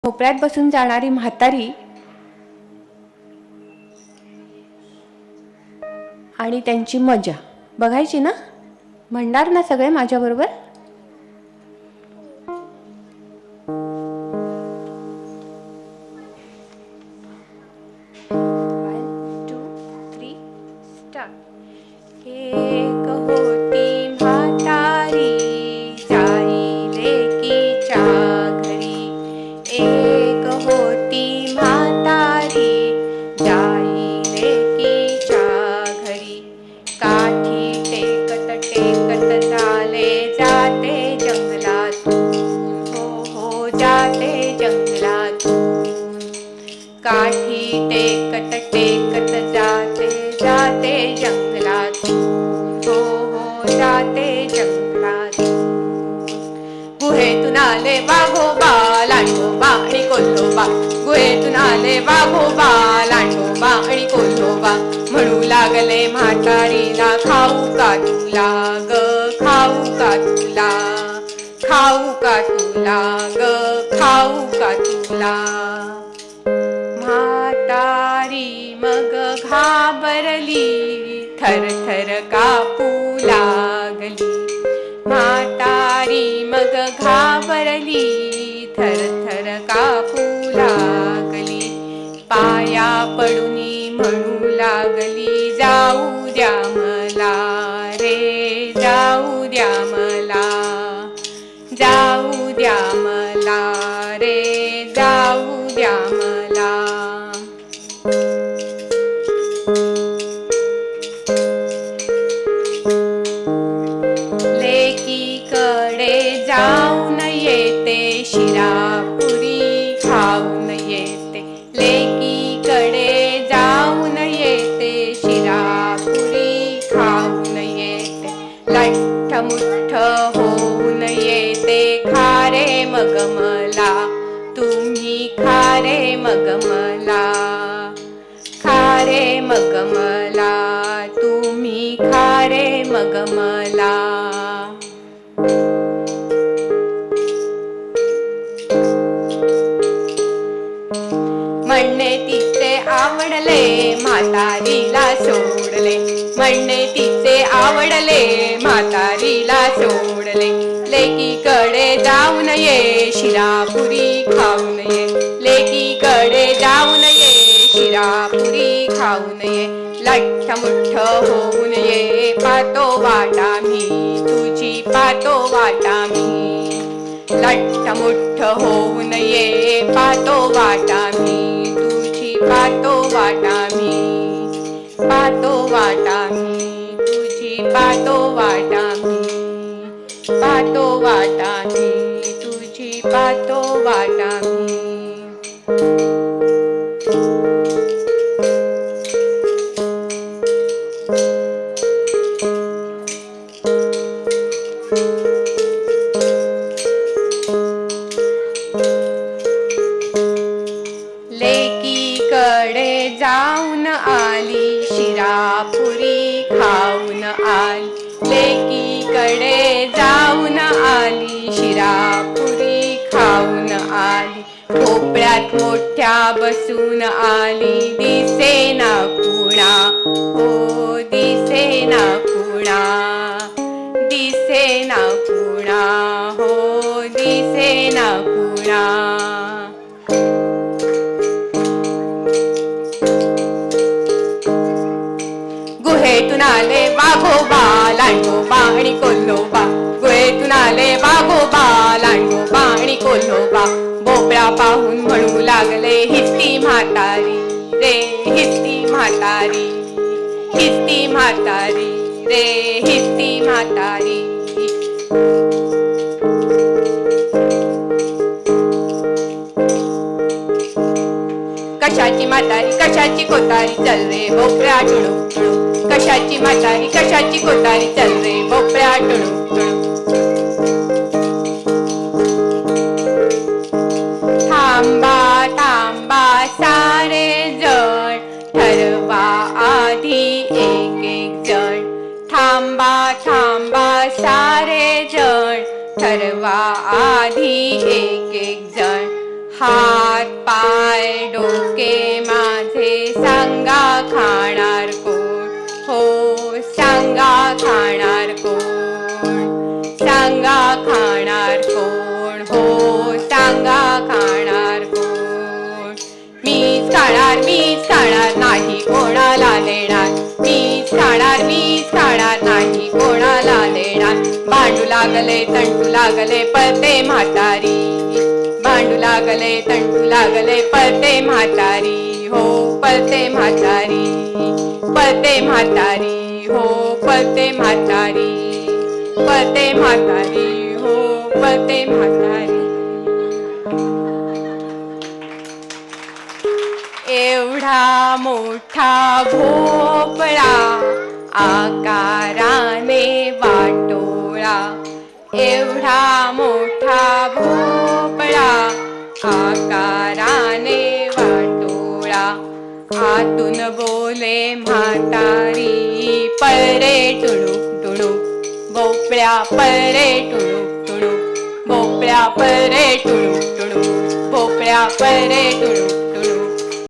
भोपळ्यात बसून जाणारी म्हातारी आणि त्यांची मजा बघायची ना. म्हणणार ना सगळे माझ्याबरोबर. एक होती म्हातारी जाई लेकीच्या घरी. एक होती म्हातारी जाई लेकीच्या घरी. काठी टेकत टेकत चाले जाते जंगलातून. हो हो जाते जंगलातून. काठी टेकत टेकत जाते जाते जंगलातून. हो हो जाते जंगलातून. गुहेतून आले वाघोबा लांडोबा आणि कोल्होबा. गुहेतून आले वाघोबा लांडोबा आणि कोल्होबा. म्हणू लागले म्हातारीला खाऊ का तुला ग खाऊ का तुला. खाऊ का तुला ग खाऊ का तुला. म्हातारी मग घाबरली थरथर कापू लागली. म्हातारी मग घाबरली थरथर कापू लागली. पाया पडूनी म्हणू लागली जाऊ द्या मला रे जाऊ द्या मला. जाऊ द्या मला रे जाऊ द्या मला. लेकीकडे जाऊन येते शिरापुरी खाऊन येते. लेकीकडे जाऊन येते शिरापुरी खाऊन येते. लठ्ठमुठ्ठ होऊन येते खारे मग मला. तुम्ही खारे मग मला. खारे मग मला. तुम्ही खारे मग मला. म्हणणे तिचे आवडले म्हातारीला सोडले. म्हणणे तिचे आवडले म्हातारीला सोडले. लेकीकडे जाऊन ये शिरापुरी खाऊन ये. लेकीकडे जाऊन ये शिरापुरी खाऊन ये. लठ्ठमुठ्ठ होऊन ये पातो वाटा मी तुझी पातो वाटा मी. लठ्ठमुठ्ठ होऊन ये पातो वाटा मी तुझी पातो वाटा मी. पातो वाटा मी तुझी पातो वाटा मी. पातो वाटा मी तुझी पातो वाटा मी. लेकीकडे जाऊन आली शिरापुरी खाऊन आली. लेकीकडे जाऊन आली शिरापुरी खाऊन आली. भोपळ्यात मोठ्या बसून आली दिसेना कुणा. हो दिसेना कुणा. दिसेना कुणा. हो दिसेना कुणा. गुहेतून आले वाघोबा लांडोबा आणि कोल्होबा. गुहेतून आले वाघोबा लांडोबा आणि कोल्होबा. भोपळा पाहून म्हणू लागले हिस्ती म्हातारी रे हिस्ती म्हातारी. हिस्ती म्हातारी रे हिस्ती म्हातारी. कशाची म्हातारी कशाची कोतारी चल रे भोपळ्या टुणू टुणू. कशाची म्हातारी कशाची कोतारी चल रे भोपळ्या टुणू टुणू. थांबा थांबा सारे जण ठरवा आधी एक एक जण. थांबा थांबा सारे जण ठरवा आधी एक एक जण. हात पाय डोके माझे सांगा खाणार कोण? हो सांगा खाणार कोण? सांगा खाणार कोण? हो सांगा खाणार कोण? मीच खाणार नाही कोणाला देणार. मीच खाणार नाही कोणाला देणार. भांडू लागले तंटू लागले पळते म्हातारी. भांडू लागले तंटू लागले पळते म्हातारी. हो पळते म्हातारी. पळते म्हातारी. हो पळते म्हातारी. पळते म्हातारी. हो पळते म्हातारी. एवढा मोठा भोपळा आकाराने वाटोळा. एवढा मोठा भोपळा आकाराने वाटोळा. आतून बोले म्हातारी पळरे टुणूक टुणूक. भोपळ्या पळरे टुणूक टुणूक. भोपळ्या पळरे टुणूक टुणूक. भोपळ्या पळरे टुणूक